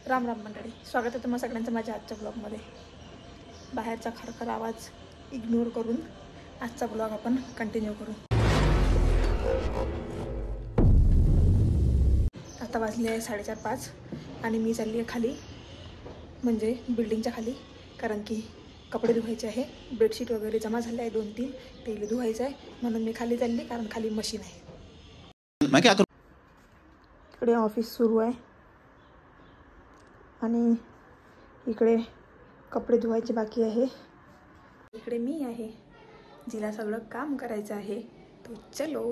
राम राम मंडळी, स्वागत आहे तुम्हा सगळ्यांचं माझ्या आजच्या ब्लॉगमध्ये। बाहेरचा खरखर आवाज इग्नोर करून आजचा ब्लॉग आपण कंटिन्यू करू। आता वाजले आहे 4:30 आणि मी चालली आहे खाली, म्हणजे बिल्डिंगच्या खाली, कारण की कपडे धुवायचे आहे। बेडशीट वगैरे जमा झाले आहे 2-3, ते धुवायचं आहे म्हणून मी खाली चालली, कारण खाली मशीन आहे। मैं क्या करूं? इकडे ऑफिस सुरू आहे आणि इकडे कपडे धुवायचे बाकी आहे। इकडे मी आहे जिला सगळं काम करायचं आहे, तो चलो।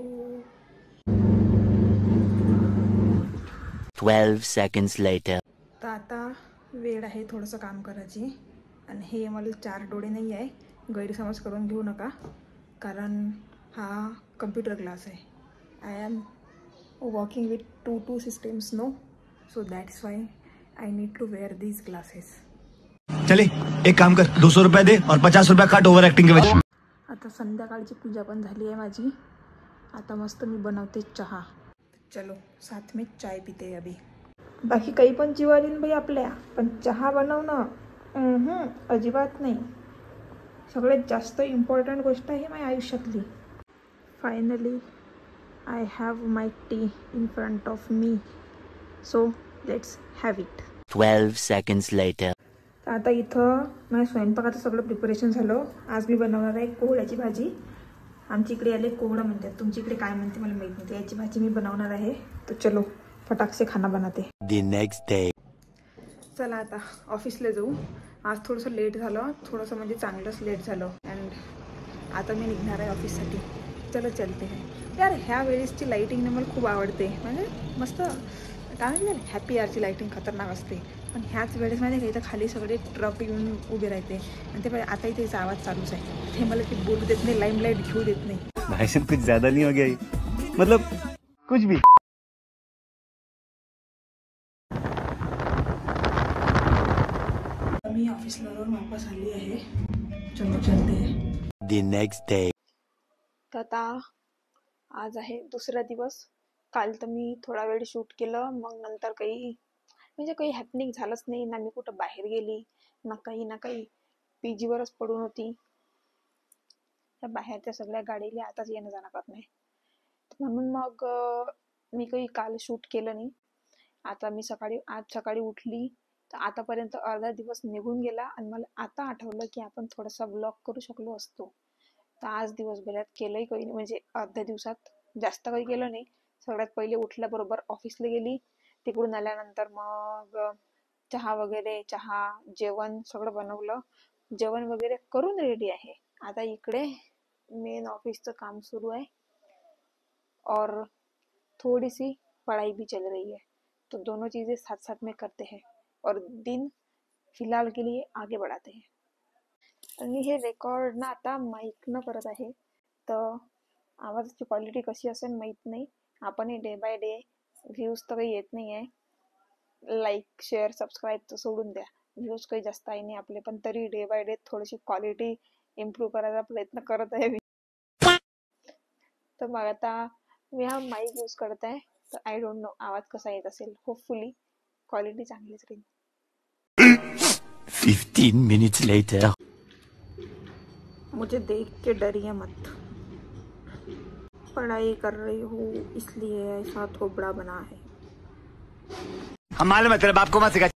12 seconds later. तर आता वेळ आहे थोडंसं काम करायची, आणि हे मला 4 डोळे नाही आहे, गैरसमज करून घेऊ नका, कारण हा कम्प्युटर क्लास आहे। I am working with 2 systems no, so that's why I need to wear these glasses. चले एक काम कर, 200 रुपये दे और 50 रुपये काट ओवर एक्टिंग के वजह। आता संध्याकाळची पूजा पण झाली आहे माझी। आता मस्त मी बनवते चहा। चलो साथ में चाय पीते अभी। बाकी काही पण जीवालीन बाई आपल्या, पण चहा बनवणं अजिबात नाही। सगळ्यात जास्त इम्पॉर्टंट गोष्ट आहे माझ्या आयुष्यातली। Finally I have my T in front of me, so let's have it. 12 seconds later. आता इथं माझ्या स्वयंपाकाचं सगळं प्रिपरेशन झालं। आज मी बनवणार आहे कोहळ्याची भाजी। आमच्या इकडे याले कोहळा म्हणतात, तुमच्या इकडे काय म्हणते मला माहीत नाही। याची भाजी मी बनवणार आहे, तर चलो फटाक से खाना बनाते। The next day. चला आता ऑफिसला जाऊ। आज थोडंसं लेट झालं, थोडंसं म्हणजे चांगलंच लेट झालं, अँड आता मी निघणार आहे ऑफिससाठी। चलो चलते आहे यार। ह्या वेळेसची लाईटिंग मला खूप आवडते, म्हणजे मस्त काय म्हणते, हॅपी आरची लाईटिंग खतरनाक असते। पण ह्याच वेळेस माहिती आहे का, इथं खाली सगळे ट्रक येऊन उभे राहते, आणि ते आता इथे याचा आवाज चालूच आहे। ते मला ते बोलू देत नाही, लाईमलाईट घेऊ देत नाही। भाषण कुछ ज्यादा नहीं हो गया, मतलब कुछ भी। मी ऑफिसला जाऊन वापस आली आहे, चलो चलते हैं। The next day. आता आज आहे दुसरा दिवस। काल तर मी थोडा वेळ शूट केलं, मग नंतर काही हॅपनिंग झालंच नाही ना। मी कुठं बाहेर गेली ना काही पीजीवरच पडून होती। त्या बाहेरच्या सगळ्या गाडीला आताच येणं जाणं करत नाही, म्हणून मग मी काही काल शूट केलं नाही। आता मी आज सकाळी उठली तर आतापर्यंत अर्धा दिवस निघून गेला, आणि मला आता आठवलं की आपण थोडासा ब्लॉग करू शकलो असतो। तर आज दिवसभरात केलंही काही नाही, म्हणजे अर्ध्या दिवसात जास्त काही केलं नाही। सगळ्यात पहिले उठल्याबरोबर ऑफिसला गेली, तिकडून आल्यानंतर मग चहा जेवण सगळं बनवलं, जेवण वगैरे करून रेडी आहे। आता इकडे मेन ऑफिसचं काम सुरू है और थोड़ी सी पढ़ाई भी चल रही है, तो दोनों चीजें साथ साथ में करते हैं और दिन फिलहाल के लिए आगे बढ़ाते हैं। आणि हे रेकॉर्ड ना आता माईक न करत आहे, तर आवाजाची क्वालिटी कशी असेल माहित नाही। आपण डे बाय डे व्ह्यूज तर काही येत नाही आहे, लाईक शेअर सबस्क्राईब तर सोडून द्या, व्ह्यूज काही जास्त आहे नाही आपले, पण तरी डे बाय डे थोडीशी क्वालिटी इम्प्रूव्ह करायचा प्रयत्न करत आहे मी। तर मग आता मी हा माईक यूज करत आहे, तर आय डोंट नो आवाज कसा येत असेल। होपफुली क्वालिटी चांगलीच राहील। 15 minutes later. मुझे देख के डरिए मत, पढ़ाई कर रही हूँ इसलिए ऐसा थोबड़ा बना है। हम मालूम है तेरे बाप को मत सिखा।